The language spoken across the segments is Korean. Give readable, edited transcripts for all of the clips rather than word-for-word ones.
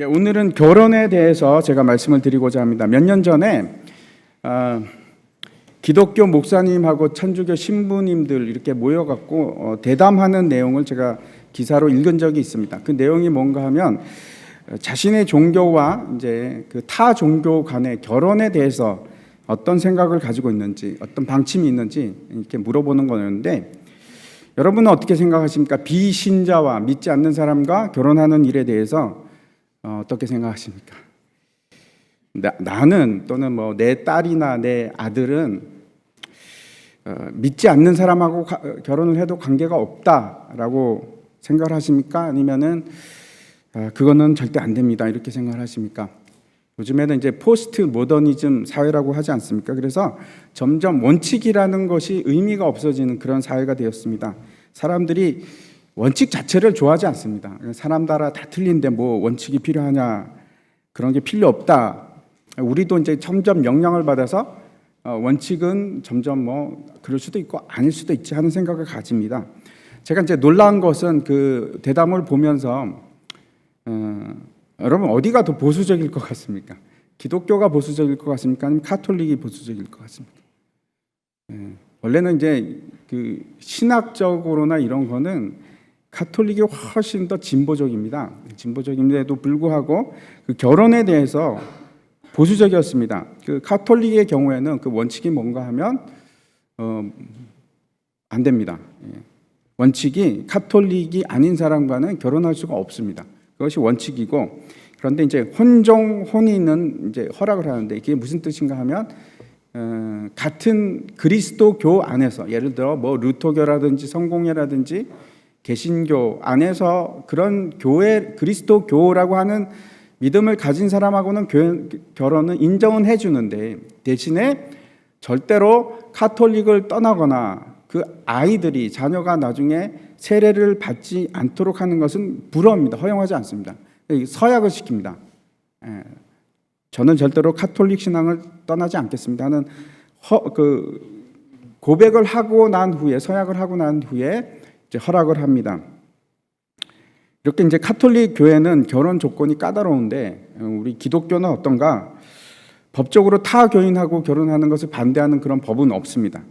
오늘은 결혼에 대해서 제가 말씀을 드리고자 합니다. 몇 년 전에 기독교 목사님하고 천주교 신부님들 이렇게 모여갖고 대담하는 내용을 제가 기사로 읽은 적이 있습니다. 그 내용이 뭔가 하면 자신의 종교와 이제 그 타 종교 간의 결혼에 대해서 어떤 생각을 가지고 있는지, 어떤 방침이 있는지 이렇게 물어보는 거였는데, 여러분은 어떻게 생각하십니까? 비신자와 믿지 않는 사람과 결혼하는 일에 대해서 어떻게 생각하십니까? 나는 또는 뭐 내 딸이나 내 아들은 믿지 않는 사람하고 결혼을 해도 관계가 없다라고 생각을 하십니까? 아니면은 그거는 절대 안 됩니다 이렇게 생각을 하십니까? 요즘에는 이제 포스트 모더니즘 사회라고 하지 않습니까? 그래서 점점 원칙이라는 것이 의미가 없어지는 그런 사회가 되었습니다. 사람들이 원칙 자체를 좋아하지 않습니다. 사람 따라 다 틀린데 뭐 원칙이 필요하냐, 그런 게 필요 없다. 우리도 이제 점점 영향을 받아서 원칙은 점점 뭐 그럴 수도 있고 아닐 수도 있지 하는 생각을 가집니다. 제가 이제 놀란 것은 그 대담을 보면서 여러분 어디가 더 보수적일 것 같습니까? 기독교가 보수적일 것 같습니까? 아니면 카톨릭이 보수적일 것 같습니까? 원래는 이제 그 신학적으로나 이런 거는 카톨릭이 훨씬 더 진보적입니다. 진보적인데도 불구하고 그 결혼에 대해서 보수적이었습니다. 그 카톨릭의 경우에는 그 원칙이 뭔가 하면 안 됩니다. 원칙이 카톨릭이 아닌 사람과는 결혼할 수가 없습니다. 그것이 원칙이고, 그런데 이제 혼종 혼인은 이제 허락을 하는데 이게 무슨 뜻인가 하면 같은 그리스도교 안에서, 예를 들어 뭐 루터교라든지 성공회라든지 개신교 안에서 그런 교회, 그리스도교라고 하는 믿음을 가진 사람하고는 결혼은 인정은 해주는데, 대신에 절대로 카톨릭을 떠나거나 그 아이들이, 자녀가 나중에 세례를 받지 않도록 하는 것은 불허합니다. 허용하지 않습니다. 서약을 시킵니다. 저는 절대로 카톨릭 신앙을 떠나지 않겠습니다 하는 고백을 하고 난 후에, 서약을 하고 난 후에 이제 허락을 합니다. 이렇게 이제 카톨릭 교회는 결혼 조건이 까다로운데, 우리 기독교는 어떤가? 법적으로 타 교인하고 결혼하는 것을 반대하는 그런 법은 없습니다.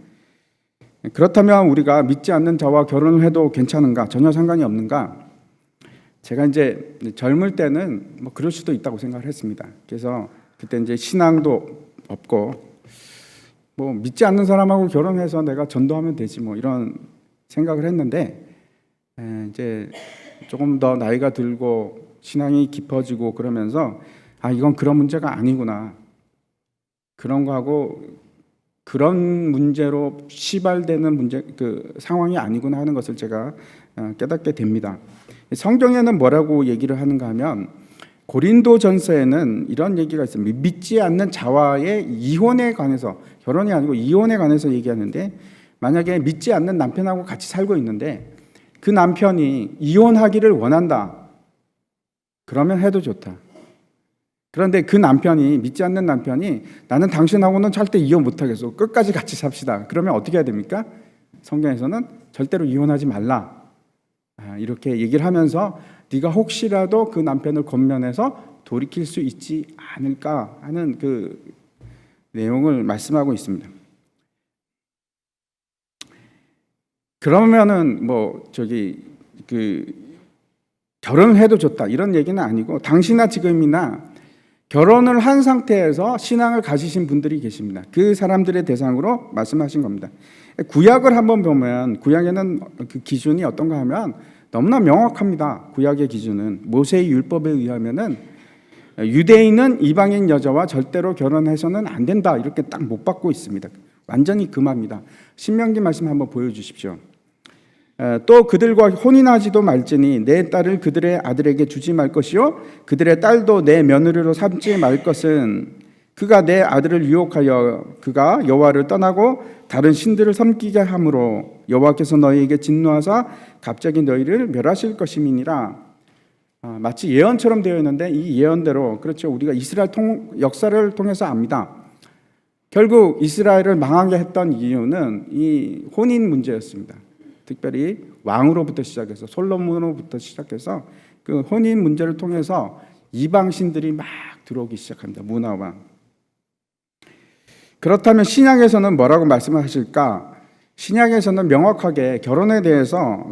그렇다면 우리가 믿지 않는 자와 결혼을 해도 괜찮은가? 전혀 상관이 없는가? 제가 이제 젊을 때는 뭐 그럴 수도 있다고 생각을 했습니다. 그래서 그때 이제 신앙도 없고 뭐 믿지 않는 사람하고 결혼해서 내가 전도하면 되지 뭐 이런 생각을 했는데, 이제 조금 더 나이가 들고 신앙이 깊어지고 그러면서 이건 그런 문제가 아니구나, 그런 거하고 그런 문제로 시발되는 문제, 그 상황이 아니구나 하는 것을 제가 깨닫게 됩니다. 성경에는 뭐라고 얘기를 하는가 하면, 고린도전서에는 이런 얘기가 있습니다. 믿지 않는 자와의 이혼에 관해서, 결혼이 아니고 이혼에 관해서 얘기하는데, 만약에 믿지 않는 남편하고 같이 살고 있는데 그 남편이 이혼하기를 원한다, 그러면 해도 좋다. 그런데 그 남편이, 믿지 않는 남편이 나는 당신하고는 절대 이혼 못하겠어, 끝까지 같이 삽시다, 그러면 어떻게 해야 됩니까? 성경에서는 절대로 이혼하지 말라 이렇게 얘기를 하면서 네가 혹시라도 그 남편을 권면해서 돌이킬 수 있지 않을까 하는 그 내용을 말씀하고 있습니다. 그러면은 결혼을 해도 좋다 이런 얘기는 아니고, 당시나 지금이나 결혼을 한 상태에서 신앙을 가지신 분들이 계십니다. 그 사람들의 대상으로 말씀하신 겁니다. 구약을 한번 보면 구약에는 그 기준이 어떤가 하면 너무나 명확합니다. 구약의 기준은 모세의 율법에 의하면은 유대인은 이방인 여자와 절대로 결혼해서는 안 된다 이렇게 딱 못 받고 있습니다. 완전히 금합니다. 신명기 말씀 한번 보여주십시오. 또 그들과 혼인하지도 말지니 내 딸을 그들의 아들에게 주지 말 것이요 그들의 딸도 내 며느리로 삼지 말 것은 그가 내 아들을 유혹하여 그가 여호와를 떠나고 다른 신들을 섬기게 함으로 여호와께서 너희에게 진노하사 갑자기 너희를 멸하실 것임이니라. 마치 예언처럼 되어 있는데 이 예언대로, 그렇죠, 우리가 이스라엘 역사를 통해서 압니다. 결국 이스라엘을 망하게 했던 이유는 이 혼인 문제였습니다. 특별히 왕으로부터 시작해서 솔로몬으로부터 시작해서 그 혼인 문제를 통해서 이방신들이 막 들어오기 시작합니다. 문화와. 그렇다면 신약에서는 뭐라고 말씀하실까? 신약에서는 명확하게 결혼에 대해서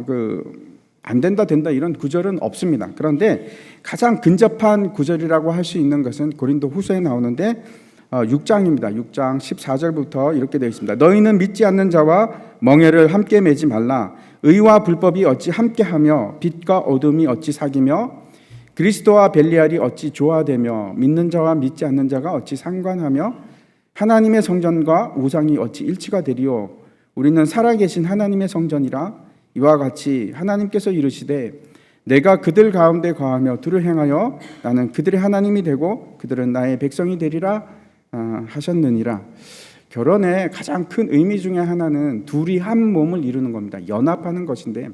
안 된다 된다 이런 구절은 없습니다. 그런데 가장 근접한 구절이라고 할 수 있는 것은 고린도 후서에 나오는데 6장입니다. 6장 14절부터 이렇게 되어 있습니다. 너희는 믿지 않는 자와 멍에를 함께 매지 말라. 의와 불법이 어찌 함께하며 빛과 어둠이 어찌 사귀며 그리스도와 벨리알이 어찌 조화되며 믿는 자와 믿지 않는 자가 어찌 상관하며 하나님의 성전과 우상이 어찌 일치가 되리요. 우리는 살아계신 하나님의 성전이라. 이와 같이 하나님께서 이르시되 내가 그들 가운데 거하며 두루 행하여 나는 그들의 하나님이 되고 그들은 나의 백성이 되리라 하셨느니라. 결혼의 가장 큰 의미 중에 하나는 둘이 한 몸을 이루는 겁니다. 연합하는 것인데,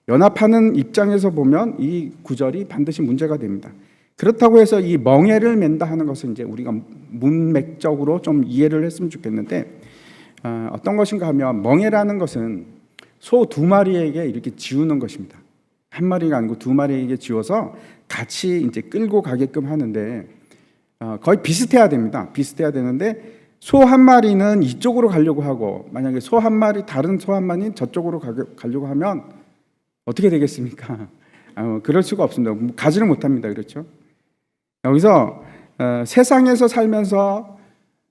연합하는 입장에서 보면 이 구절이 반드시 문제가 됩니다. 그렇다고 해서 이 멍에를 맨다 하는 것은 이제 우리가 문맥적으로 좀 이해를 했으면 좋겠는데, 어떤 것인가 하면 멍에라는 것은 소 두 마리에게 이렇게 지우는 것입니다. 한 마리가 아니고 두 마리에게 지워서 같이 이제 끌고 가게끔 하는데, 거의 비슷해야 됩니다. 비슷해야 되는데 소 한 마리는 이쪽으로 가려고 하고, 만약에 소 한 마리, 다른 소 한 마리는 저쪽으로 가려고 하면 어떻게 되겠습니까? 그럴 수가 없습니다. 가지를 못합니다. 그렇죠? 여기서 세상에서 살면서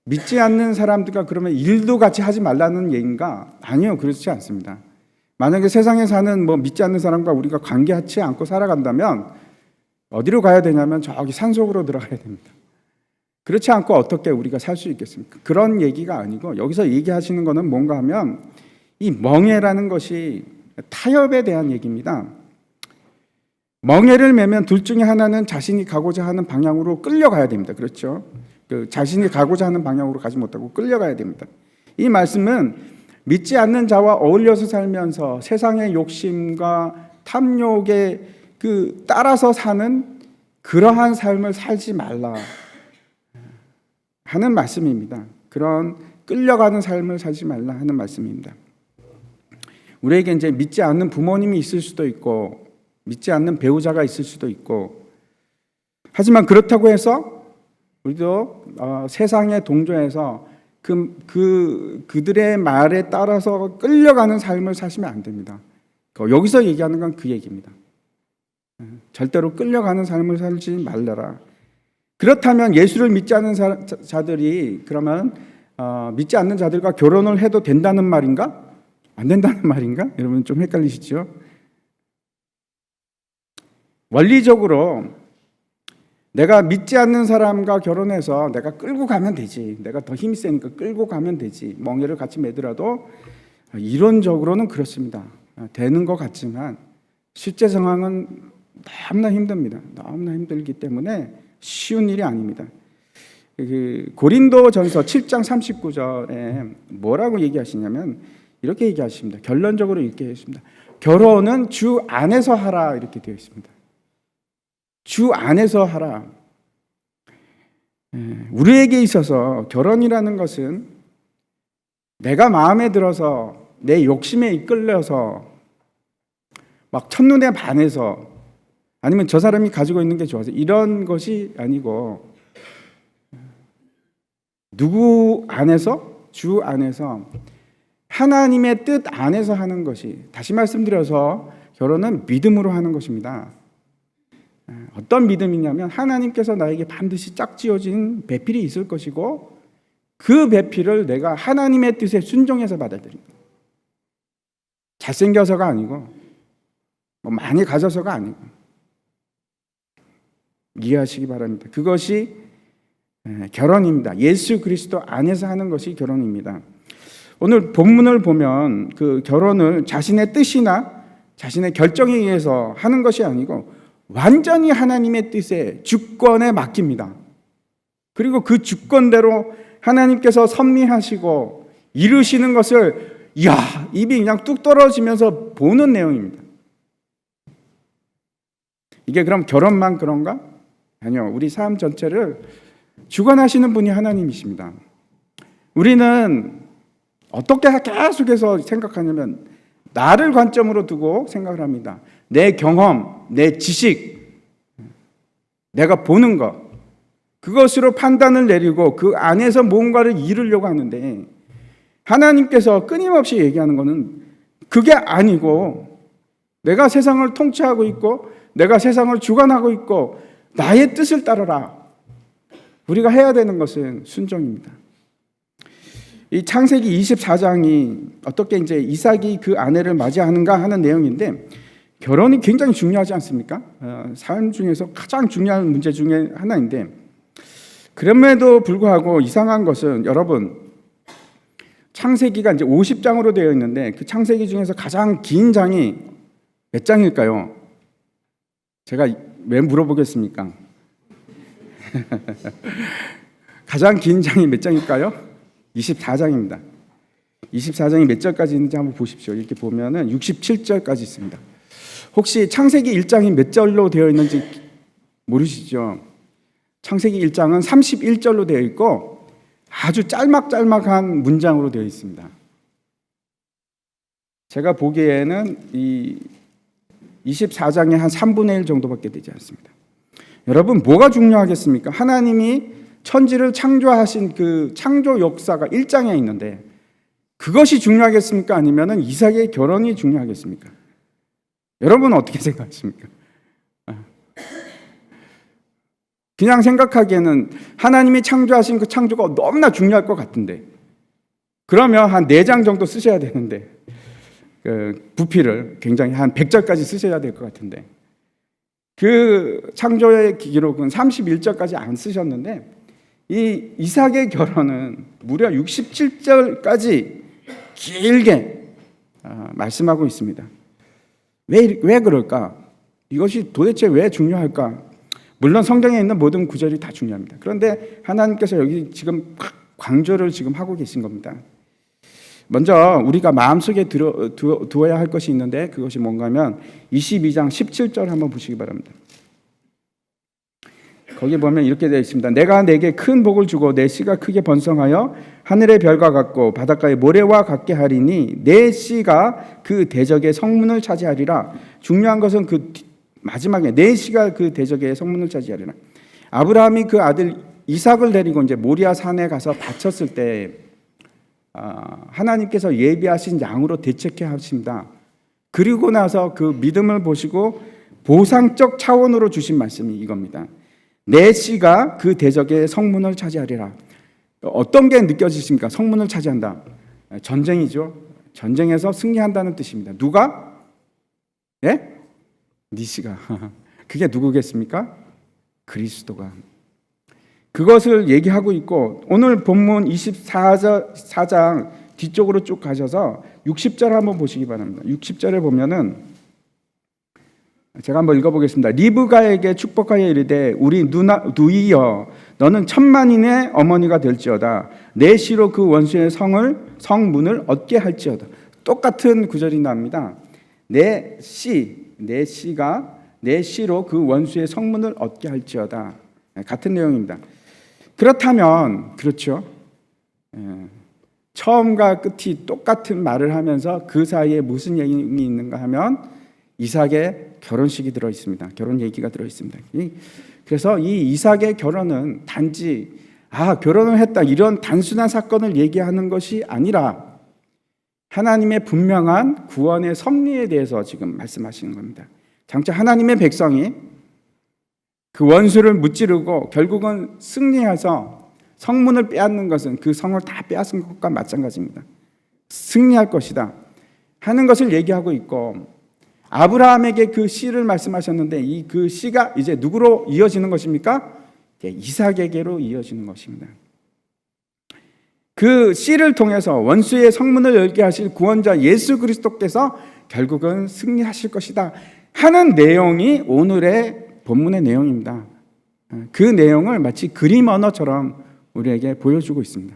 믿지 않는 사람들과 그러면 일도 같이 하지 말라는 얘기인가? 아니요, 그렇지 않습니다. 만약에 세상에 사는 믿지 않는 사람과 우리가 관계하지 않고 살아간다면 어디로 가야 되냐면 저기 산속으로 들어가야 됩니다. 그렇지 않고 어떻게 우리가 살 수 있겠습니까? 그런 얘기가 아니고 여기서 얘기하시는 것은 뭔가 하면 이 멍에라는 것이 타협에 대한 얘기입니다. 멍에를 매면 둘 중에 하나는 자신이 가고자 하는 방향으로 끌려가야 됩니다. 그렇죠? 자신이 가고자 하는 방향으로 가지 못하고 끌려가야 됩니다. 이 말씀은 믿지 않는 자와 어울려서 살면서 세상의 욕심과 탐욕에 따라서 사는 그러한 삶을 살지 말라 하는 말씀입니다. 그런 끌려가는 삶을 살지 말라 하는 말씀입니다. 우리에게 이제 믿지 않는 부모님이 있을 수도 있고 믿지 않는 배우자가 있을 수도 있고, 하지만 그렇다고 해서 우리도 세상에 동조해서 그들의 말에 따라서 끌려가는 삶을 사시면 안 됩니다. 여기서 얘기하는 건 그 얘기입니다. 절대로 끌려가는 삶을 살지 말라라. 그렇다면 예수를 믿지 않는 자들이 그러면 믿지 않는 자들과 결혼을 해도 된다는 말인가? 안 된다는 말인가? 여러분 좀 헷갈리시죠? 원리적으로 내가 믿지 않는 사람과 결혼해서 내가 끌고 가면 되지. 내가 더 힘이 세니까 끌고 가면 되지. 멍에를 같이 매더라도 이론적으로는 그렇습니다. 되는 것 같지만 실제 상황은 너무나 힘듭니다. 너무나 힘들기 때문에 쉬운 일이 아닙니다. 고린도전서 7장 39절에 뭐라고 얘기하시냐면 이렇게 얘기하십니다. 결론적으로 이렇게 했습니다. 결혼은 주 안에서 하라 이렇게 되어 있습니다. 주 안에서 하라. 우리에게 있어서 결혼이라는 것은 내가 마음에 들어서 내 욕심에 이끌려서 막 첫눈에 반해서 아니면 저 사람이 가지고 있는 게 좋아서 이런 것이 아니고 누구 안에서? 주 안에서 하나님의 뜻 안에서 하는 것이, 다시 말씀드려서 결혼은 믿음으로 하는 것입니다. 어떤 믿음이냐면 하나님께서 나에게 반드시 짝지어진 배필이 있을 것이고 그 배필을 내가 하나님의 뜻에 순종해서 받아들입니다. 잘생겨서가 아니고 많이 가져서가 아니고, 이해하시기 바랍니다. 그것이 결혼입니다. 예수 그리스도 안에서 하는 것이 결혼입니다. 오늘 본문을 보면 그 결혼을 자신의 뜻이나 자신의 결정에 의해서 하는 것이 아니고 완전히 하나님의 뜻에 주권에 맡깁니다. 그리고 그 주권대로 하나님께서 섭리하시고 이루시는 것을 입이 그냥 뚝 떨어지면서 보는 내용입니다. 이게 그럼 결혼만 그런가? 아니요. 우리 삶 전체를 주관하시는 분이 하나님이십니다. 우리는 어떻게 계속해서 생각하냐면 나를 관점으로 두고 생각을 합니다. 내 경험, 내 지식, 내가 보는 것, 그것으로 판단을 내리고 그 안에서 뭔가를 이루려고 하는데, 하나님께서 끊임없이 얘기하는 것은 그게 아니고, 내가 세상을 통치하고 있고 내가 세상을 주관하고 있고 나의 뜻을 따르라. 우리가 해야 되는 것은 순종입니다. 이 창세기 24장이 어떻게 이제 이삭이 그 아내를 맞이하는가 하는 내용인데, 결혼이 굉장히 중요하지 않습니까? 삶 중에서 가장 중요한 문제 중에 하나인데, 그럼에도 불구하고 이상한 것은, 여러분, 창세기가 이제 50장으로 되어 있는데 그 창세기 중에서 가장 긴 장이 몇 장일까요? 제가 왜 물어보겠습니까? 가장 긴 장이 몇 장일까요? 24장입니다. 24장이 몇 절까지 있는지 한번 보십시오. 이렇게 보면은 67절까지 있습니다. 혹시 창세기 1장이 몇 절로 되어 있는지 모르시죠? 창세기 1장은 31절로 되어 있고 아주 짤막짤막한 문장으로 되어 있습니다. 제가 보기에는 이 24장의 한 3분의 1 정도밖에 되지 않습니다. 여러분, 뭐가 중요하겠습니까? 하나님이 천지를 창조하신 그 창조 역사가 1장에 있는데 그것이 중요하겠습니까? 아니면 이삭의 결혼이 중요하겠습니까? 여러분은 어떻게 생각하십니까? 그냥 생각하기에는 하나님이 창조하신 그 창조가 너무나 중요할 것 같은데, 그러면 한 4장 정도 쓰셔야 되는데, 그 부피를 굉장히 한 100절까지 쓰셔야 될 것 같은데, 그 창조의 기록은 31절까지 안 쓰셨는데 이 이삭의 결혼은 무려 67절까지 길게 말씀하고 있습니다. 왜 그럴까? 이것이 도대체 왜 중요할까? 물론 성경에 있는 모든 구절이 다 중요합니다. 그런데 하나님께서 여기 지금 강조를 지금 하고 계신 겁니다. 먼저 우리가 마음속에 두어야 할 것이 있는데, 그것이 뭔가 하면 22장 17절 한번 보시기 바랍니다. 거기 보면 이렇게 되어 있습니다. 내가 내게 큰 복을 주고 내 씨가 크게 번성하여 하늘의 별과 같고 바닷가의 모래와 같게 하리니 내 씨가 그 대적의 성문을 차지하리라. 중요한 것은 그 마지막에 내 씨가 그 대적의 성문을 차지하리라. 아브라함이 그 아들 이삭을 데리고 이제 모리아 산에 가서 바쳤을 때 하나님께서 예비하신 양으로 대책해 하십니다. 그리고 나서 그 믿음을 보시고 보상적 차원으로 주신 말씀이 이겁니다. 내 씨가 그 대적의 성문을 차지하리라. 어떤 게 느껴지십니까? 성문을 차지한다. 전쟁이죠. 전쟁에서 승리한다는 뜻입니다. 누가? 예? 네 씨가. 그게 누구겠습니까? 그리스도가. 그것을 얘기하고 있고, 오늘 본문 24장 뒤쪽으로 쭉 가셔서 60절 한번 보시기 바랍니다. 60절에 보면은 제가 한번 읽어보겠습니다. 리브가에게 축복하여 이르되 우리 누이여 너는 천만인의 어머니가 될지어다. 내 씨로 그 원수의 성문을 얻게 할지어다. 똑같은 구절이 나옵니다. 내 씨가 내 씨로 그 원수의 성문을 얻게 할지어다. 같은 내용입니다. 그렇다면 그렇죠. 처음과 끝이 똑같은 말을 하면서 그 사이에 무슨 얘기 있는가 하면 이삭의 결혼식이 들어 있습니다. 결혼 얘기가 들어 있습니다. 그래서 이 이삭의 결혼은 단지 결혼을 했다 이런 단순한 사건을 얘기하는 것이 아니라 하나님의 분명한 구원의 섭리에 대해서 지금 말씀하시는 겁니다. 장차 하나님의 백성이 그 원수를 무찌르고 결국은 승리해서 성문을 빼앗는 것은 그 성을 다 빼앗은 것과 마찬가지입니다. 승리할 것이다 하는 것을 얘기하고 있고, 아브라함에게 그 씨를 말씀하셨는데 이 그 씨가 이제 누구로 이어지는 것입니까? 이삭에게로 이어지는 것입니다. 그 씨를 통해서 원수의 성문을 열게 하실 구원자 예수 그리스도께서 결국은 승리하실 것이다 하는 내용이 오늘의 본문의 내용입니다. 그 내용을 마치 그림 언어처럼 우리에게 보여주고 있습니다.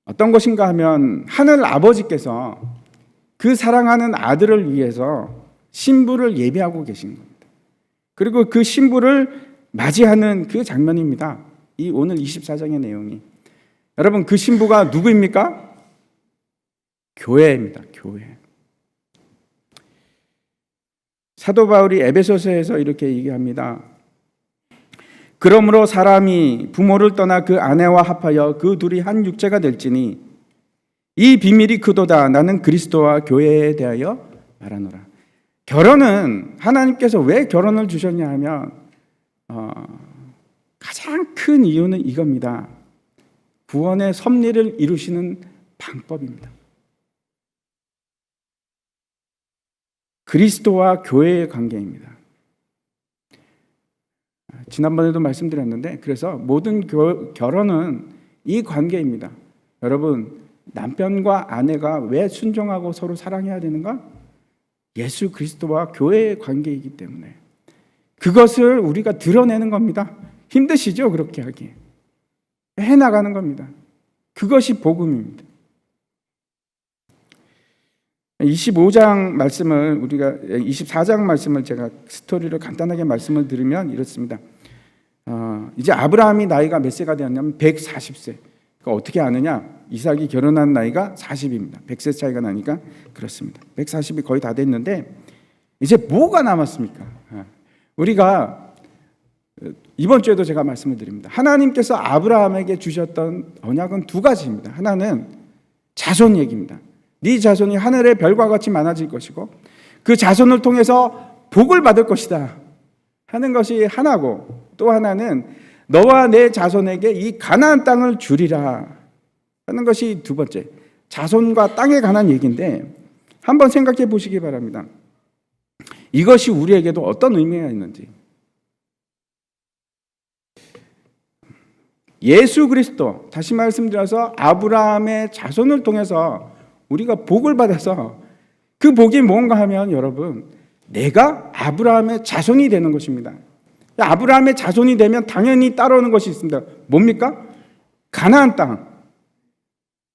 어떤 것인가 하면 하늘 아버지께서 그 사랑하는 아들을 위해서 신부를 예비하고 계신 겁니다. 그리고 그 신부를 맞이하는 그 장면입니다. 이 오늘 24장의 내용이. 여러분, 그 신부가 누구입니까? 교회입니다. 교회. 사도 바울이 에베소서에서 이렇게 얘기합니다. 그러므로 사람이 부모를 떠나 그 아내와 합하여 그 둘이 한 육체가 될지니 이 비밀이 크도다. 나는 그리스도와 교회에 대하여 말하노라. 결혼은 하나님께서 왜 결혼을 주셨냐 하면 가장 큰 이유는 이겁니다. 구원의 섭리를 이루시는 방법입니다. 그리스도와 교회의 관계입니다. 지난번에도 말씀드렸는데 그래서 모든 결혼은 이 관계입니다. 여러분, 남편과 아내가 왜 순종하고 서로 사랑해야 되는가? 예수 그리스도와 교회의 관계이기 때문에 그것을 우리가 드러내는 겁니다. 힘드시죠? 그렇게 하기. 해나가는 겁니다. 그것이 복음입니다. 25장 말씀을 우리가 24장 말씀을 제가 스토리를 간단하게 말씀을 드리면 이렇습니다. 이제 아브라함이 나이가 몇 세가 되었냐면 140세. 그러니까 어떻게 아느냐? 이삭이 결혼한 나이가 40입니다. 100세 차이가 나니까 그렇습니다. 140이 거의 다 됐는데 이제 뭐가 남았습니까? 우리가 이번 주에도 제가 말씀을 드립니다. 하나님께서 아브라함에게 주셨던 언약은 두 가지입니다. 하나는 자손 얘기입니다. 네 자손이 하늘의 별과 같이 많아질 것이고 그 자손을 통해서 복을 받을 것이다 하는 것이 하나고, 또 하나는 너와 내 자손에게 이 가나안 땅을 주리라 하는 것이 두 번째, 자손과 땅에 관한 얘기인데 한번 생각해 보시기 바랍니다. 이것이 우리에게도 어떤 의미가 있는지. 예수 그리스도, 다시 말씀드려서 아브라함의 자손을 통해서 우리가 복을 받아서 그 복이 뭔가 하면 여러분, 내가 아브라함의 자손이 되는 것입니다. 아브라함의 자손이 되면 당연히 따라오는 것이 있습니다. 뭡니까? 가나안 땅,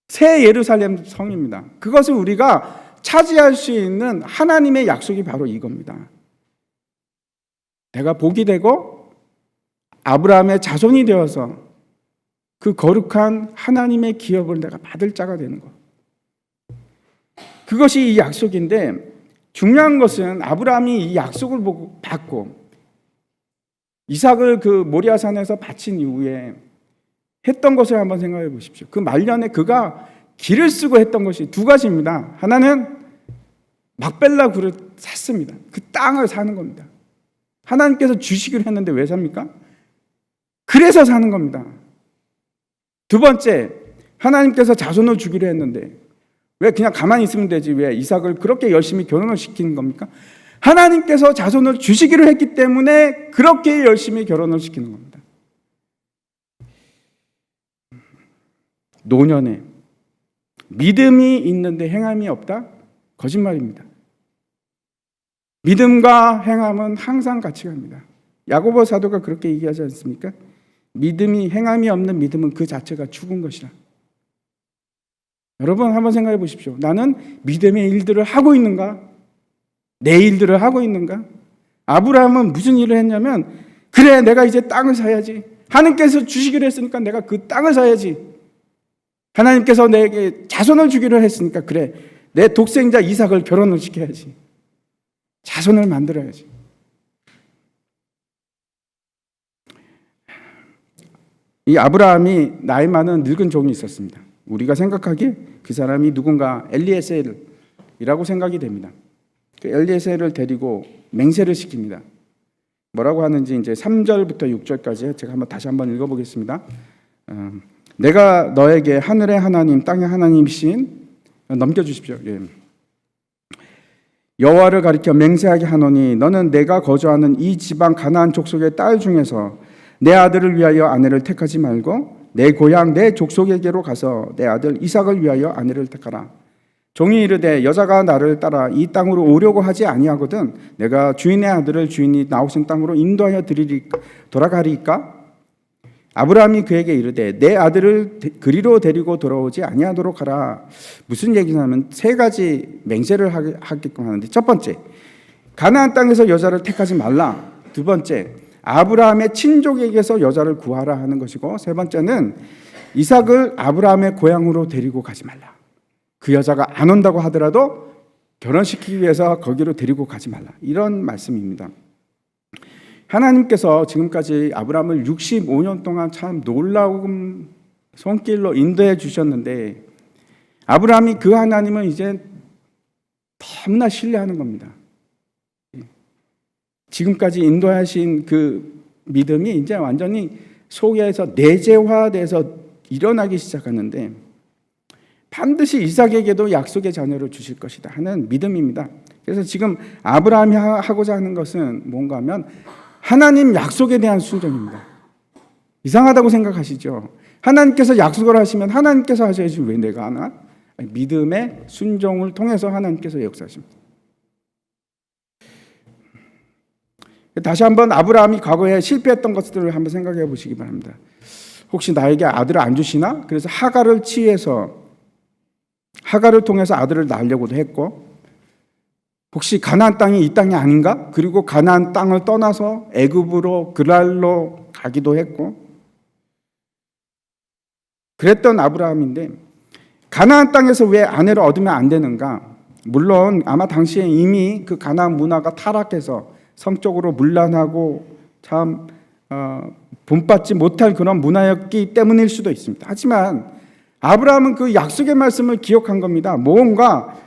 새 예루살렘 성입니다. 그것을 우리가 차지할 수 있는 하나님의 약속이 바로 이겁니다. 내가 복이 되고 아브라함의 자손이 되어서 그 거룩한 하나님의 기업을 내가 받을 자가 되는 것. 그것이 이 약속인데, 중요한 것은 아브라함이 이 약속을 받고 이삭을 그 모리아산에서 바친 이후에 했던 것을 한번 생각해 보십시오. 그 말년에 그가 길을 쓰고 했던 것이 두 가지입니다. 하나는 막벨라 굴을 샀습니다. 그 땅을 사는 겁니다. 하나님께서 주시기로 했는데 왜 삽니까? 그래서 사는 겁니다. 두 번째, 하나님께서 자손을 주기로 했는데 왜 그냥 가만히 있으면 되지, 왜 이삭을 그렇게 열심히 결혼을 시키는 겁니까? 하나님께서 자손을 주시기로 했기 때문에 그렇게 열심히 결혼을 시키는 겁니다. 노년에 믿음이 있는데 행함이 없다? 거짓말입니다. 믿음과 행함은 항상 같이 갑니다. 야고보 사도가 그렇게 얘기하지 않습니까? 믿음이, 행함이 없는 믿음은 그 자체가 죽은 것이라. 여러분 한번 생각해 보십시오. 나는 믿음의 일들을 하고 있는가? 내 일들을 하고 있는가? 아브라함은 무슨 일을 했냐면, 그래 내가 이제 땅을 사야지. 하나님께서 주시기로 했으니까 내가 그 땅을 사야지. 하나님께서 내게 자손을 주기로 했으니까 그래 내 독생자 이삭을 결혼을 시켜야지. 자손을 만들어야지. 이 아브라함이 나이 많은 늙은 종이 있었습니다. 우리가 생각하기에 그 사람이 누군가 엘리에셀이라고 생각이 됩니다. 그 엘리에셀을 데리고 맹세를 시킵니다. 뭐라고 하는지 이제 3절부터 6절까지 제가 다시 한번 읽어보겠습니다. 내가 너에게 하늘의 하나님 땅의 하나님이신, 넘겨주십시오. 예. 여호와를 가리켜 맹세하게 하노니 너는 내가 거주하는 이 지방 가나안 족속의 딸 중에서 내 아들을 위하여 아내를 택하지 말고 내 고향 내 족속에게로 가서 내 아들 이삭을 위하여 아내를 택하라. 종이 이르되 여자가 나를 따라 이 땅으로 오려고 하지 아니하거든 내가 주인의 아들을 주인이 나오신 땅으로 인도하여 돌아가리까? 아브라함이 그에게 이르되 내 아들을 그리로 데리고 돌아오지 아니하도록 하라. 무슨 얘기냐면 세 가지 맹세를 하게끔 하는데, 첫 번째, 가나안 땅에서 여자를 택하지 말라. 두 번째, 아브라함의 친족에게서 여자를 구하라 하는 것이고, 세 번째는 이삭을 아브라함의 고향으로 데리고 가지 말라. 그 여자가 안 온다고 하더라도 결혼시키기 위해서 거기로 데리고 가지 말라. 이런 말씀입니다. 하나님께서 지금까지 아브라함을 65년 동안 참 놀라운 손길로 인도해 주셨는데 아브라함이 그 하나님을 이제 너무나 신뢰하는 겁니다. 지금까지 인도하신 그 믿음이 이제 완전히 속에서 내재화돼서 일어나기 시작하는데 반드시 이삭에게도 약속의 자녀를 주실 것이다 하는 믿음입니다. 그래서 지금 아브라함이 하고자 하는 것은 뭔가 하면 하나님 약속에 대한 순종입니다. 이상하다고 생각하시죠? 하나님께서 약속을 하시면 하나님께서 하셔야지 왜 내가 하나? 믿음의 순종을 통해서 하나님께서 역사하십니다. 다시 한번 아브라함이 과거에 실패했던 것들을 한번 생각해 보시기 바랍니다. 혹시 나에게 아들을 안 주시나? 그래서 하갈을 취해서 하갈을 통해서 아들을 낳으려고도 했고, 혹시 가나안 땅이 이 땅이 아닌가? 그리고 가나안 땅을 떠나서 애굽으로 그랄로 가기도 했고, 그랬던 아브라함인데 가나안 땅에서 왜 아내를 얻으면 안 되는가? 물론 아마 당시에 이미 그 가나안 문화가 타락해서 성적으로 문란하고 참 본받지 못할 그런 문화였기 때문일 수도 있습니다. 하지만 아브라함은 그 약속의 말씀을 기억한 겁니다. 뭔가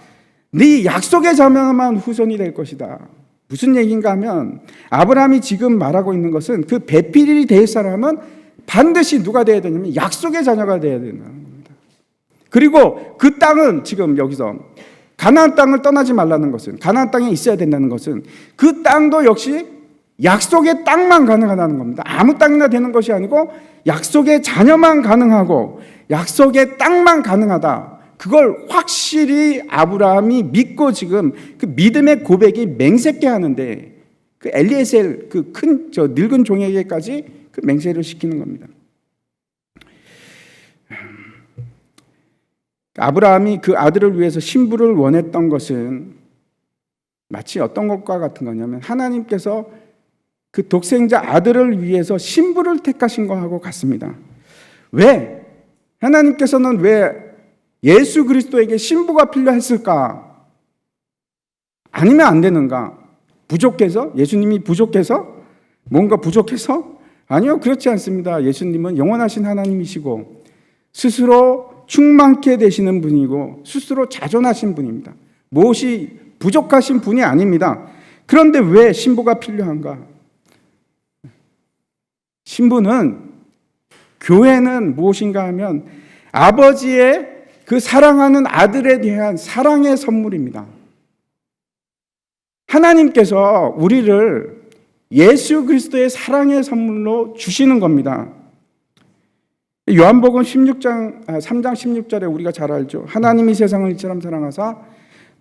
네 약속의 자녀만 후손이 될 것이다. 무슨 얘기인가 하면 아브라함이 지금 말하고 있는 것은 그 배필이 될 사람은 반드시 누가 돼야 되냐면 약속의 자녀가 돼야 된다는 겁니다. 그리고 그 땅은 지금 여기서 가나안 땅을 떠나지 말라는 것은, 가나안 땅에 있어야 된다는 것은 그 땅도 역시 약속의 땅만 가능하다는 겁니다. 아무 땅이나 되는 것이 아니고 약속의 자녀만 가능하고 약속의 땅만 가능하다. 그걸 확실히 아브라함이 믿고 지금 그 믿음의 고백이 맹세케 하는데 그 엘리에셀 그 큰 저 늙은 종에게까지 그 맹세를 시키는 겁니다. 아브라함이 그 아들을 위해서 신부를 원했던 것은 마치 어떤 것과 같은 거냐면 하나님께서 그 독생자 아들을 위해서 신부를 택하신 것하고 같습니다. 왜? 하나님께서는 왜 예수 그리스도에게 신부가 필요했을까? 아니면 안 되는가? 부족해서? 예수님이 부족해서? 뭔가 부족해서? 아니요, 그렇지 않습니다. 예수님은 영원하신 하나님이시고 스스로 충만케 되시는 분이고 스스로 자존하신 분입니다. 무엇이 부족하신 분이 아닙니다. 그런데 왜 신부가 필요한가? 신부는, 교회는 무엇인가 하면 아버지의 그 사랑하는 아들에 대한 사랑의 선물입니다. 하나님께서 우리를 예수 그리스도의 사랑의 선물로 주시는 겁니다. 요한복음 3장 16절에 우리가 잘 알죠. 하나님이 세상을 이처럼 사랑하사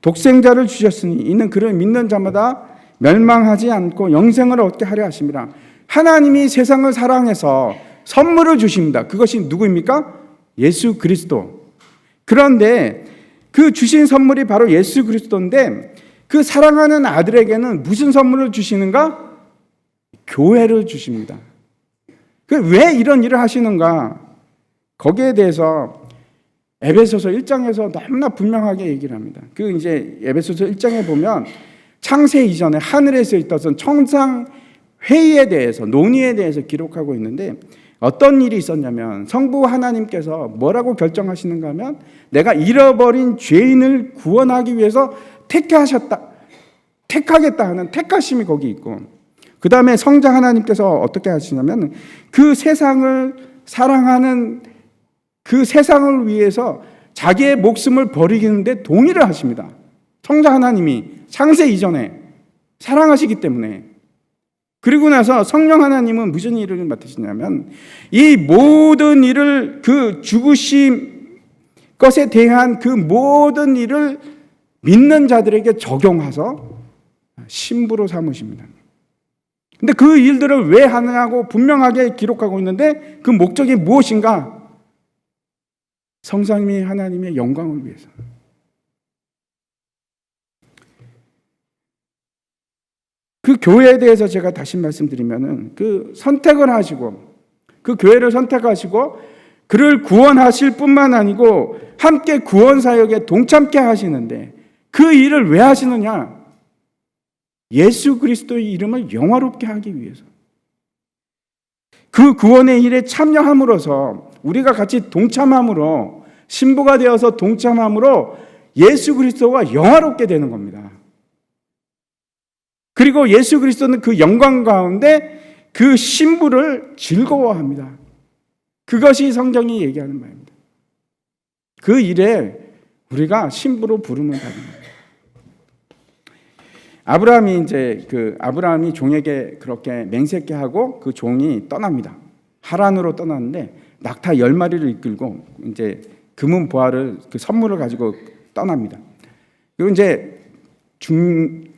독생자를 주셨으니 이는 그를 믿는 자마다 멸망하지 않고 영생을 얻게 하려 하심이라. 하나님이 세상을 사랑해서 선물을 주십니다. 그것이 누구입니까? 예수 그리스도. 그런데 그 주신 선물이 바로 예수 그리스도인데 그 사랑하는 아들에게는 무슨 선물을 주시는가? 교회를 주십니다. 왜 이런 일을 하시는가? 거기에 대해서 에베소서 1장에서 너무나 분명하게 얘기를 합니다. 그 이제 에베소서 1장에 보면 창세 이전에 하늘에서 있었던 청상 회의에 대해서, 논의에 대해서 기록하고 있는데 어떤 일이 있었냐면 성부 하나님께서 뭐라고 결정하시는가 하면 내가 잃어버린 죄인을 구원하기 위해서 택하겠다 하는 택하심이 거기 있고, 그 다음에 성자 하나님께서 어떻게 하시냐면 그 세상을 사랑하는 그 세상을 위해서 자기의 목숨을 버리는데 동의를 하십니다. 성자 하나님이 창세 이전에 사랑하시기 때문에. 그리고 나서 성령 하나님은 무슨 일을 맡으시냐면 이 모든 일을, 그 죽으신 것에 대한 그 모든 일을 믿는 자들에게 적용해서 신부로 삼으십니다. 근데 그 일들을 왜 하느냐고 분명하게 기록하고 있는데 그 목적이 무엇인가? 성삼위 하나님의 영광을 위해서. 그 교회에 대해서 제가 다시 말씀드리면은 그 선택을 하시고 그 교회를 선택하시고 그를 구원하실 뿐만 아니고 함께 구원 사역에 동참케 하시는데 그 일을 왜 하시느냐? 예수 그리스도의 이름을 영화롭게 하기 위해서. 그 구원의 일에 참여함으로써 우리가 같이 동참함으로 신부가 되어서 동참함으로 예수 그리스도가 영화롭게 되는 겁니다. 그리고 예수 그리스도는 그 영광 가운데 그 신부를 즐거워합니다. 그것이 성경이 얘기하는 바입니다. 그 일에 우리가 신부로 부름을 받는 거예요. 아브라함이 종에게 그렇게 맹세케 하고 그 종이 떠납니다. 하란으로 떠났는데 낙타 10마리를 이끌고 이제 금은 보화를 그 선물을 가지고 떠납니다. 그리고 이제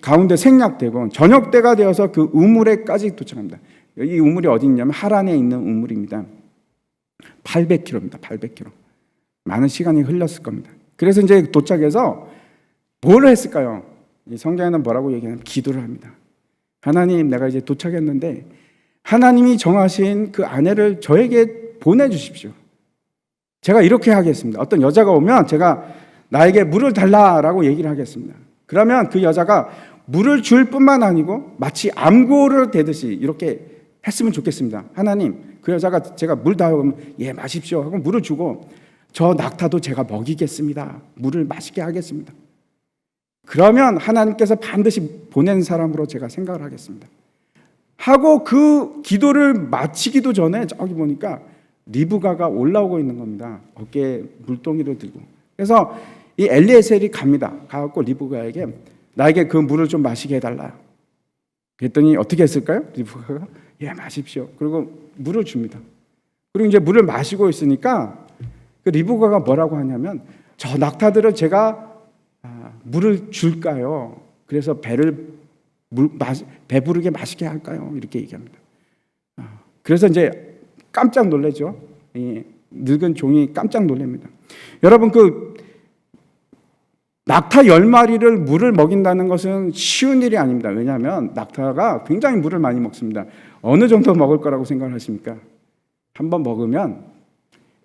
가운데 생략되고 저녁 때가 되어서 그 우물에까지 도착합니다. 이 우물이 어디 있냐면 하란에 있는 우물입니다. 800km입니다. 800km. 많은 시간이 흘렀을 겁니다. 그래서 이제 도착해서 뭘 했을까요? 이 성경에는 뭐라고 얘기하냐면 기도를 합니다. 하나님, 내가 이제 도착했는데 하나님이 정하신 그 아내를 저에게 보내주십시오. 제가 이렇게 하겠습니다. 어떤 여자가 오면 제가 나에게 물을 달라라고 얘기를 하겠습니다. 그러면 그 여자가 물을 줄 뿐만 아니고 마치 암고를 대듯이 이렇게 했으면 좋겠습니다. 하나님, 그 여자가 제가 물 달라고 예, 마십시오 하고 물을 주고 저 낙타도 제가 먹이겠습니다. 물을 마시게 하겠습니다. 그러면 하나님께서 반드시 보낸 사람으로 제가 생각을 하겠습니다. 하고 그 기도를 마치기도 전에 저기 보니까 리브가가 올라오고 있는 겁니다. 어깨에 물동이를 들고. 그래서 이 엘리에셀이 갑니다. 가갖고 리브가에게 나에게 그 물을 좀 마시게 해달라. 그랬더니 어떻게 했을까요? 리브가가 예, 마십시오. 그리고 물을 줍니다. 그리고 이제 물을 마시고 있으니까 그 리브가가 뭐라고 하냐면 저 낙타들을 제가 물을 줄까요? 그래서 배부르게 마시게 할까요? 이렇게 얘기합니다. 그래서 이제 깜짝 놀라죠. 이 늙은 종이 깜짝 놀랍니다. 여러분, 그 낙타 10마리를 물을 먹인다는 것은 쉬운 일이 아닙니다. 왜냐하면 낙타가 굉장히 물을 많이 먹습니다. 어느 정도 먹을 거라고 생각을 하십니까? 한번 먹으면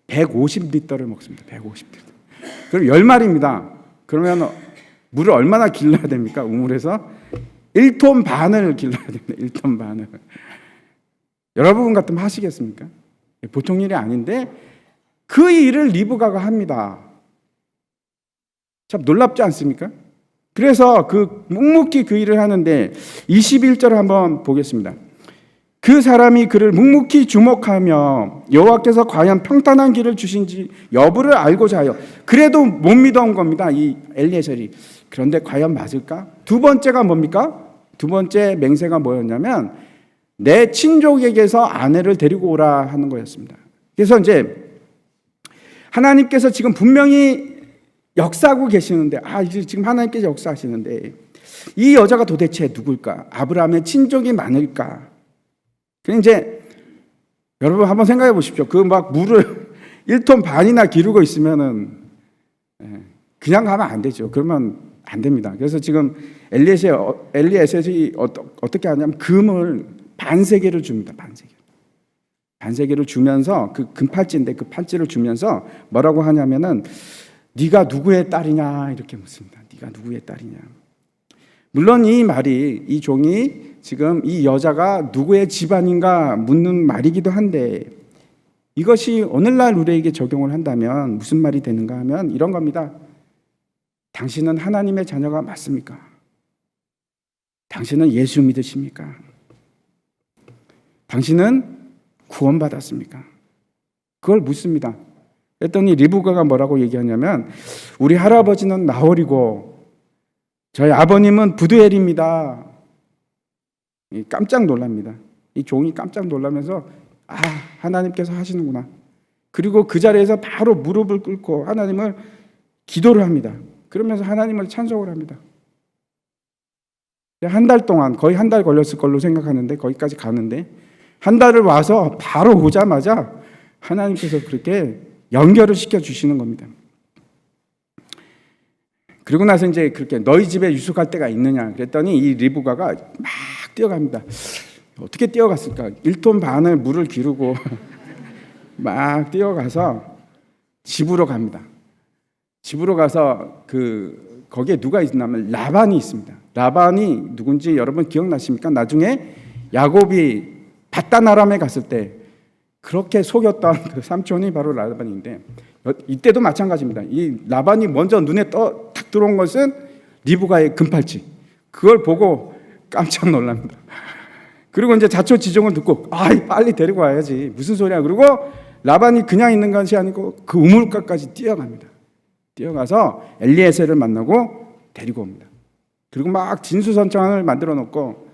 150리터를 먹습니다. 150리터. 그럼 10마리입니다. 그러면 물을 얼마나 길러야 됩니까? 우물에서 1톤 반을 길러야 됩니다. 1톤 반을. 여러분 같으면 하시겠습니까? 보통 일이 아닌데 그 일을 리브가가 합니다. 참 놀랍지 않습니까? 그래서 그 묵묵히 그 일을 하는데 21절을 한번 보겠습니다. 그 사람이 그를 묵묵히 주목하며 여호와께서 과연 평탄한 길을 주신지 여부를 알고자 하여 그래도 못 믿어온 겁니다. 이 엘리에셀이. 그런데 과연 맞을까? 두 번째가 뭡니까? 두 번째 맹세가 뭐였냐면 내 친족에게서 아내를 데리고 오라 하는 거였습니다. 그래서 이제 하나님께서 지금 분명히 역사하고 계시는데 이제 지금 하나님께서 역사하시는데 이 여자가 도대체 누굴까? 아브라함의 친족이 많을까? 그럼 이제 여러분 한번 생각해 보십시오. 그 막 물을 1톤 반이나 기르고 있으면은 그냥 가면 안 되죠. 그러면 안 됩니다. 그래서 지금 엘리에셀이 어떻게 하냐면 금을 반세개를 줍니다. 반세개를 주면서 그 금팔찌인데 그 팔찌를 주면서 뭐라고 하냐면은 네가 누구의 딸이냐 이렇게 묻습니다. 네가 누구의 딸이냐. 물론 이 말이 이 종이 지금 이 여자가 누구의 집안인가 묻는 말이기도 한데 이것이 오늘날 우리에게 적용을 한다면 무슨 말이 되는가 하면 이런 겁니다. 당신은 하나님의 자녀가 맞습니까? 당신은 예수 믿으십니까? 당신은 구원받았습니까? 그걸 묻습니다. 그랬더니 리브가가 뭐라고 얘기하냐면 우리 할아버지는 나홀이고 저희 아버님은 부두엘입니다. 깜짝 놀랍니다. 이 종이 깜짝 놀라면서 하나님께서 하시는구나. 그리고 그 자리에서 바로 무릎을 꿇고 하나님을 기도를 합니다. 그러면서 하나님을 찬송을 합니다. 한 달 동안 거의 한 달 걸렸을 걸로 생각하는데 거기까지 가는데 한 달을 와서 바로 오자마자 하나님께서 그렇게 연결을 시켜주시는 겁니다. 그리고 나서 이제 그렇게 너희 집에 유숙할 때가 있느냐 그랬더니 이 리브가가 막 뛰어갑니다. 어떻게 뛰어갔을까? 1톤 반을 물을 기르고 막 뛰어가서 집으로 갑니다. 집으로 가서 거기에 누가 있냐면 라반이 있습니다. 라반이 누군지 여러분 기억나십니까? 나중에 야곱이 밧단 아람에 갔을 때 그렇게 속였던 그 삼촌이 바로 라반인데, 이때도 마찬가지입니다. 이 라반이 먼저 눈에 탁 들어온 것은 리브가의 금팔찌. 그걸 보고 깜짝 놀랍니다. 그리고 이제 자초지종을 듣고 빨리 데리고 와야지, 무슨 소리야. 그리고 라반이 그냥 있는 것이 아니고 그 우물가까지 뛰어갑니다. 뛰어가서 엘리에셀을 만나고 데리고 옵니다. 그리고 막 진수성찬을 만들어 놓고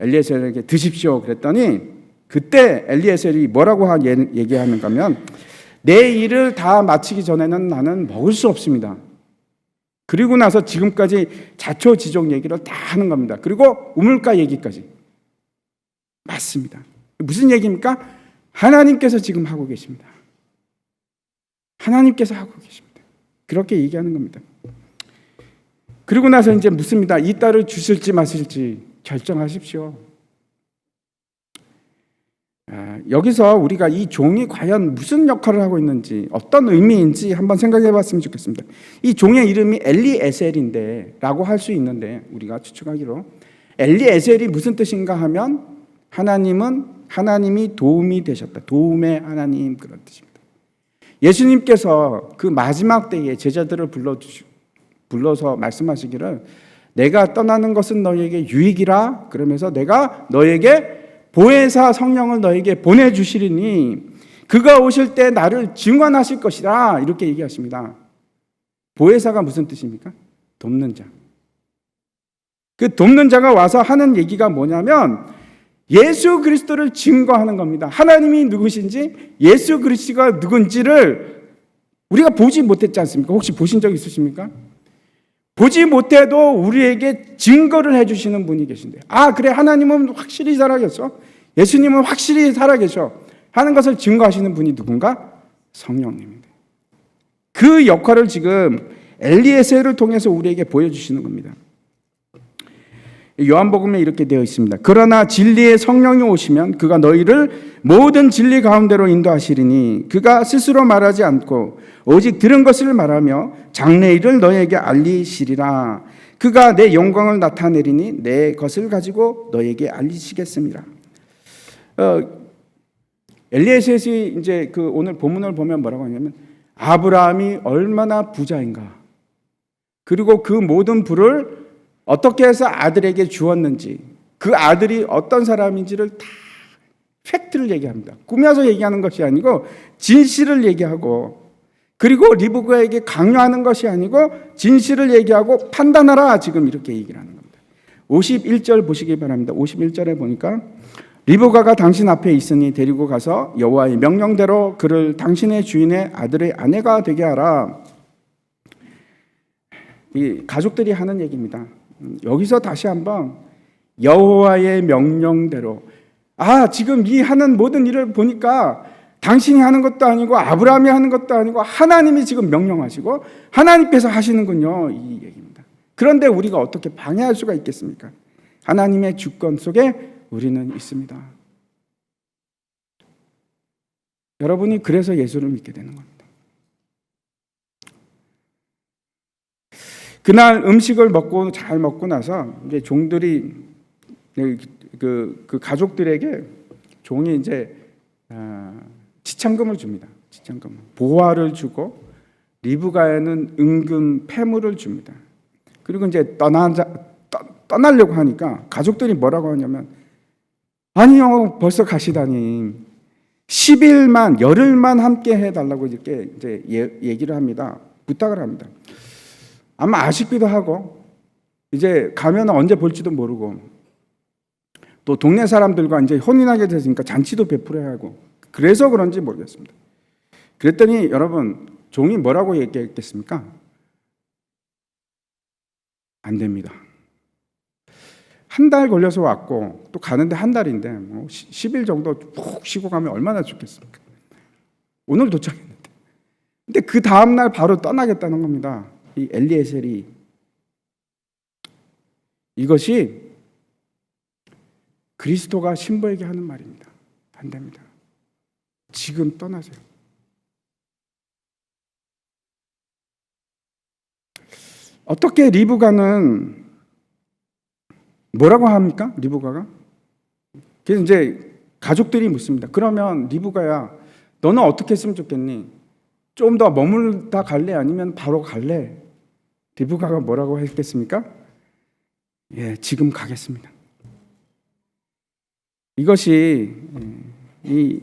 엘리에셀에게 드십시오 그랬더니, 그때 엘리에셀이 뭐라고 얘기하는가 하면, 내 일을 다 마치기 전에는 나는 먹을 수 없습니다. 그리고 나서 지금까지 자초지종 얘기를 다 하는 겁니다. 그리고 우물가 얘기까지. 맞습니다. 무슨 얘기입니까? 하나님께서 지금 하고 계십니다. 하나님께서 하고 계십니다. 그렇게 얘기하는 겁니다. 그리고 나서 이제 묻습니다. 이 딸을 주실지 마실지 결정하십시오. 여기서 우리가 이 종이 과연 무슨 역할을 하고 있는지, 어떤 의미인지 한번 생각해 봤으면 좋겠습니다. 이 종의 이름이 엘리에셀인데 라고 할 수 있는데, 우리가 추측하기로 엘리에셀이 무슨 뜻인가 하면, 하나님이 도움이 되셨다, 도움의 하나님, 그런 뜻입니다. 예수님께서 그 마지막 때에 제자들을 불러서 말씀하시기를, 내가 떠나는 것은 너희에게 유익이라, 그러면서 내가 너에게 보혜사 성령을 너에게 보내주시리니 그가 오실 때 나를 증언하실 것이다, 이렇게 얘기하십니다. 보혜사가 무슨 뜻입니까? 돕는 자. 그 돕는 자가 와서 하는 얘기가 뭐냐면 예수 그리스도를 증거하는 겁니다. 하나님이 누구신지, 예수 그리스도가 누군지를 우리가 보지 못했지 않습니까? 혹시 보신 적 있으십니까? 보지 못해도 우리에게 증거를 해주시는 분이 계신데, 그래, 하나님은 확실히 살아계셔, 예수님은 확실히 살아계셔 하는 것을 증거하시는 분이 누군가? 성령님입니다. 그 역할을 지금 엘리에셀을 통해서 우리에게 보여주시는 겁니다. 요한복음에 이렇게 되어 있습니다. 그러나 진리의 성령이 오시면 그가 너희를 모든 진리 가운데로 인도하시리니 그가 스스로 말하지 않고 오직 들은 것을 말하며 장래일을 너희에게 알리시리라. 그가 내 영광을 나타내리니 내 것을 가지고 너희에게 알리시겠습니다. 엘리에셀이 이제 그 오늘 본문을 보면 뭐라고 하냐면, 아브라함이 얼마나 부자인가, 그리고 그 모든 부를 어떻게 해서 아들에게 주었는지, 그 아들이 어떤 사람인지를 다 팩트를 얘기합니다. 꾸며서 얘기하는 것이 아니고 진실을 얘기하고, 그리고 리브가에게 강요하는 것이 아니고 진실을 얘기하고 판단하라, 지금 이렇게 얘기를 하는 겁니다. 51절 보시기 바랍니다. 51절에 보니까, 리브가가 당신 앞에 있으니 데리고 가서 여호와의 명령대로 그를 당신의 주인의 아들의 아내가 되게 하라. 이 가족들이 하는 얘기입니다. 여기서 다시 한번 여호와의 명령대로, 지금 이 하는 모든 일을 보니까 당신이 하는 것도 아니고 아브라함이 하는 것도 아니고 하나님이 지금 명령하시고 하나님께서 하시는군요, 이 얘기입니다. 그런데 우리가 어떻게 방해할 수가 있겠습니까? 하나님의 주권 속에 우리는 있습니다. 여러분이 그래서 예수를 믿게 되는 겁니다. 그날 음식을 잘 먹고 나서 이제 종들이 그 가족들에게 종이 이제 지참금을 줍니다. 지참금, 보화를 주고 리브가에는 은금 폐물을 줍니다. 그리고 이제 떠나려고 하니까 가족들이 뭐라고 하냐면, 아니요, 벌써 가시다니 10일만, 열흘만 함께 해달라고 이렇게 이제 얘기를 합니다. 부탁을 합니다. 아마 아쉽기도 하고, 이제 가면 언제 볼지도 모르고, 또 동네 사람들과 이제 혼인하게 됐으니까 잔치도 베풀어야 하고, 그래서 그런지 모르겠습니다. 그랬더니 여러분, 종이 뭐라고 얘기했겠습니까? 안 됩니다. 한 달 걸려서 왔고 또 가는데 한 달인데 10일 정도 푹 쉬고 가면 얼마나 좋겠습니까? 오늘 도착했는데. 근데 그 다음날 바로 떠나겠다는 겁니다. 이 엘리에셀이. 이것이 그리스도가 신부에게 하는 말입니다. 안 됩니다. 지금 떠나세요. 어떻게 리브가는 뭐라고 합니까? 리브가가? 그래서 이제 가족들이 묻습니다. 그러면 리브가야, 너는 어떻게 했으면 좋겠니? 좀 더 머물다 갈래? 아니면 바로 갈래? 리브가가 뭐라고 했겠습니까? 예, 지금 가겠습니다. 이것이 이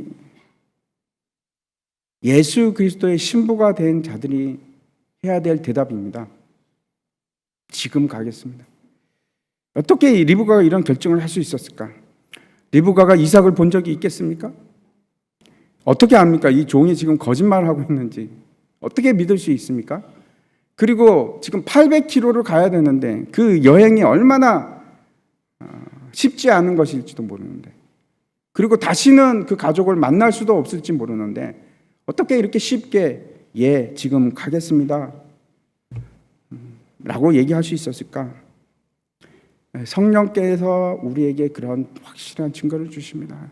예수 그리스도의 신부가 된 자들이 해야 될 대답입니다. 지금 가겠습니다. 어떻게 리브가가 이런 결정을 할 수 있었을까? 리브가가 이삭을 본 적이 있겠습니까? 어떻게 압니까? 이 종이 지금 거짓말을 하고 있는지 어떻게 믿을 수 있습니까? 그리고 지금 800km를 가야 되는데 그 여행이 얼마나 쉽지 않은 것일지도 모르는데, 그리고 다시는 그 가족을 만날 수도 없을지 모르는데 어떻게 이렇게 쉽게 예, 지금 가겠습니다 라고 얘기할 수 있었을까? 성령께서 우리에게 그런 확실한 증거를 주십니다.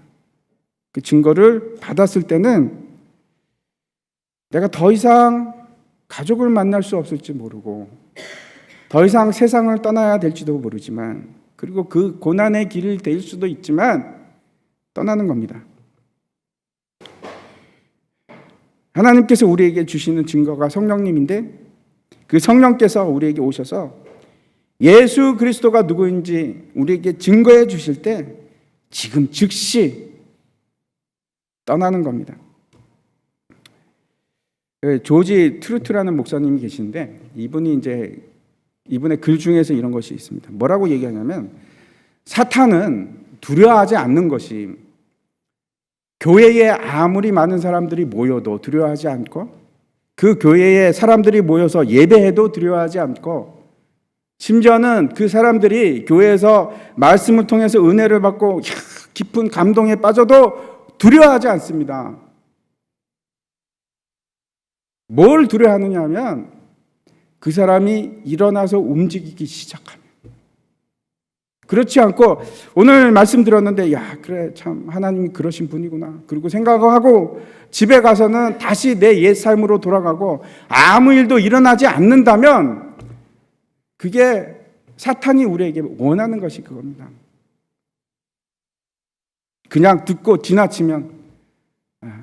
그 증거를 받았을 때는 내가 더 이상 가족을 만날 수 없을지 모르고 더 이상 세상을 떠나야 될지도 모르지만, 그리고 그 고난의 길을 댈 수도 있지만 떠나는 겁니다. 하나님께서 우리에게 주시는 증거가 성령님인데, 그 성령께서 우리에게 오셔서 예수 그리스도가 누구인지 우리에게 증거해 주실 때 지금 즉시 떠나는 겁니다. 조지 트루트라는 목사님이 계신데 이분의 글 중에서 이런 것이 있습니다. 뭐라고 얘기하냐면, 사탄은 두려워하지 않는 것이, 교회에 아무리 많은 사람들이 모여도 두려워하지 않고, 그 교회에 사람들이 모여서 예배해도 두려워하지 않고, 심지어는 그 사람들이 교회에서 말씀을 통해서 은혜를 받고 깊은 감동에 빠져도 두려워하지 않습니다. 뭘 두려워하느냐 하면 그 사람이 일어나서 움직이기 시작하면. 그렇지 않고 오늘 말씀 들었는데 야, 그래, 참 하나님이 그러신 분이구나, 그리고 생각하고 집에 가서는 다시 내 옛 삶으로 돌아가고 아무 일도 일어나지 않는다면 그게 사탄이 우리에게 원하는 것이 그겁니다. 그냥 듣고 지나치면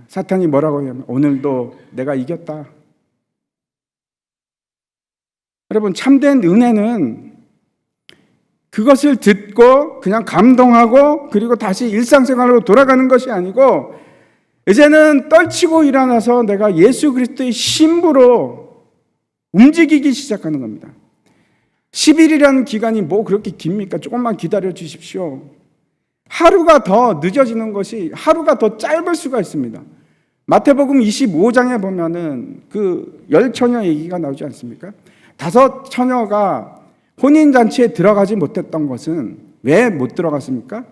사탄이 뭐라고 하냐면 오늘도 내가 이겼다. 여러분, 참된 은혜는 그것을 듣고 그냥 감동하고 그리고 다시 일상생활로 돌아가는 것이 아니고, 이제는 떨치고 일어나서 내가 예수 그리스도의 신부로 움직이기 시작하는 겁니다. 10일이라는 기간이 뭐 그렇게 깁니까? 조금만 기다려 주십시오. 하루가 더 늦어지는 것이, 하루가 더 짧을 수가 있습니다. 마태복음 25장에 보면은 그 10처녀 얘기가 나오지 않습니까? 5처녀가 혼인잔치에 들어가지 못했던 것은 왜 못 들어갔습니까?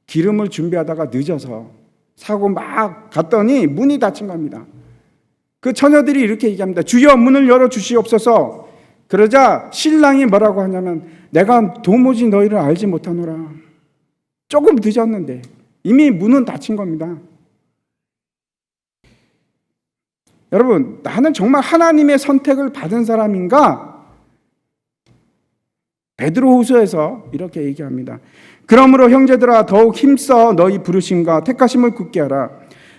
기름을 준비하다가 늦어서 사고 막 갔더니 문이 닫힌 겁니다. 그 처녀들이 이렇게 얘기합니다. 주여, 문을 열어 주시옵소서. 그러자 신랑이 뭐라고 하냐면 내가 도무지 너희를 알지 못하노라. 조금 늦었는데 이미 문은 닫힌 겁니다. 여러분, 나는 정말 하나님의 선택을 받은 사람인가? 베드로후서에서 이렇게 얘기합니다. 그러므로 형제들아, 더욱 힘써 너희 부르심과 택하심을 굳게 하라.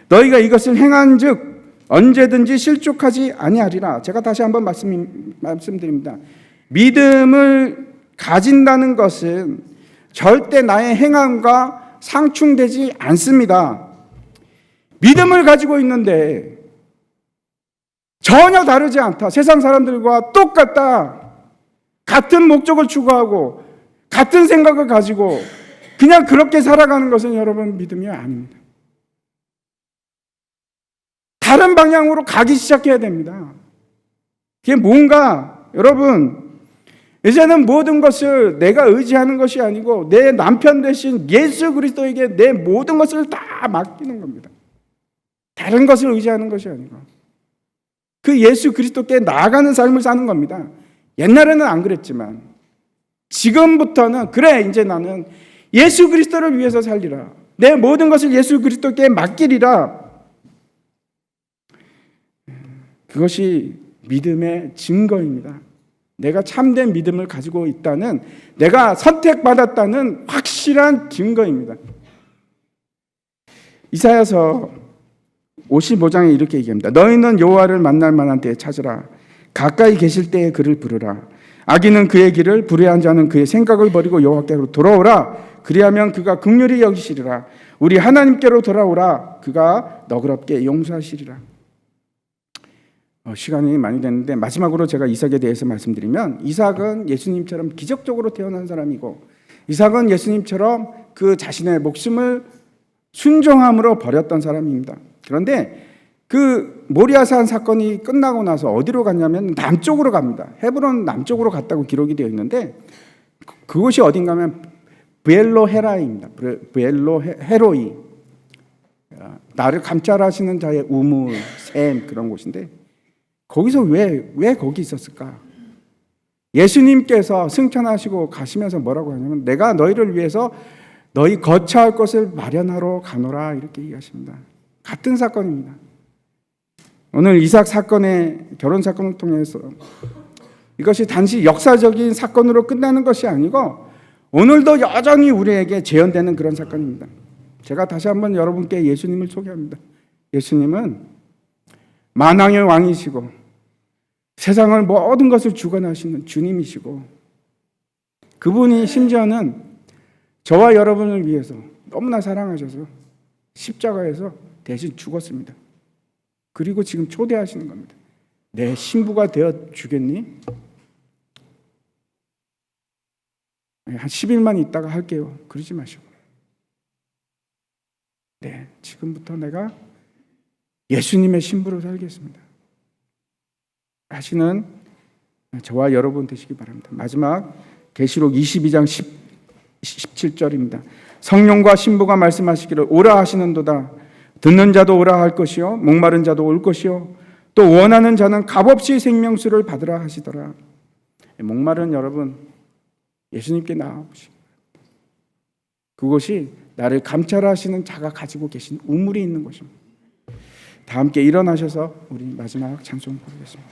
너희가 이것을 행한즉 언제든지 실족하지 아니하리라. 제가 다시 한번 말씀드립니다. 믿음을 가진다는 것은 절대 나의 행함과 상충되지 않습니다. 믿음을 가지고 있는데 전혀 다르지 않다, 세상 사람들과 똑같다, 같은 목적을 추구하고 같은 생각을 가지고 그냥 그렇게 살아가는 것은 여러분 믿음이 아닙니다. 다른 방향으로 가기 시작해야 됩니다. 그게 뭔가, 여러분, 이제는 모든 것을 내가 의지하는 것이 아니고 내 남편 대신 예수 그리스도에게 내 모든 것을 다 맡기는 겁니다. 다른 것을 의지하는 것이 아니고 그 예수 그리스도께 나아가는 삶을 사는 겁니다. 옛날에는 안 그랬지만 지금부터는 그래, 이제 나는 예수 그리스도를 위해서 살리라. 내 모든 것을 예수 그리스도께 맡기리라. 그것이 믿음의 증거입니다. 내가 참된 믿음을 가지고 있다는, 내가 선택받았다는 확실한 증거입니다. 이사야서 55장에 이렇게 얘기합니다. 너희는 여호와를 만날 만한 때에 찾으라. 가까이 계실 때에 그를 부르라. 악인은 그의 길을, 불의한 자는 그의 생각을 버리고 여호와께로 돌아오라. 그리하면 그가 긍휼히 여기시리라. 우리 하나님께로 돌아오라. 그가 너그럽게 용서하시리라. 시간이 많이 됐는데 마지막으로 제가 이삭에 대해서 말씀드리면, 이삭은 예수님처럼 기적적으로 태어난 사람이고, 이삭은 예수님처럼 그 자신의 목숨을 순종함으로 버렸던 사람입니다. 그런데 그 모리아산 사건이 끝나고 나서 어디로 갔냐면 남쪽으로 갑니다. 헤브론 남쪽으로 갔다고 기록이 되어 있는데, 그곳이 어딘가 하면 브엘로헤라입니다. 브엘로헤로이, 나를 감찰하시는 자의 우물, 샘, 그런 곳인데, 거기서 왜 거기 있었을까? 예수님께서 승천하시고 가시면서 뭐라고 하냐면, 내가 너희를 위해서 너희 거처할 것을 마련하러 가노라, 이렇게 얘기하십니다. 같은 사건입니다. 오늘 이삭 사건의 결혼 사건을 통해서 이것이 단지 역사적인 사건으로 끝나는 것이 아니고 오늘도 여전히 우리에게 재현되는 그런 사건입니다. 제가 다시 한번 여러분께 예수님을 소개합니다. 예수님은 만왕의 왕이시고 세상을 모든 것을 주관하시는 주님이시고, 그분이 심지어는 저와 여러분을 위해서 너무나 사랑하셔서 십자가에서 대신 죽었습니다. 그리고 지금 초대하시는 겁니다. 내 신부가 되어 주겠니? 한 10일만 있다가 할게요. 그러지 마시고, 네, 지금부터 내가 예수님의 신부로 살겠습니다 하시는 저와 여러분 되시기 바랍니다. 마지막 계시록 22장 17절입니다. 성령과 신부가 말씀하시기를 오라 하시는도다. 듣는 자도 오라 할 것이요, 목마른 자도 올 것이요, 또 원하는 자는 값없이 생명수를 받으라 하시더라. 목마른 여러분, 예수님께 나아오시기 바랍니다. 그것이 나를 감찰하시는 자가 가지고 계신 우물이 있는 것입니다. 다 함께 일어나셔서 우리 마지막 찬송 부르겠습니다.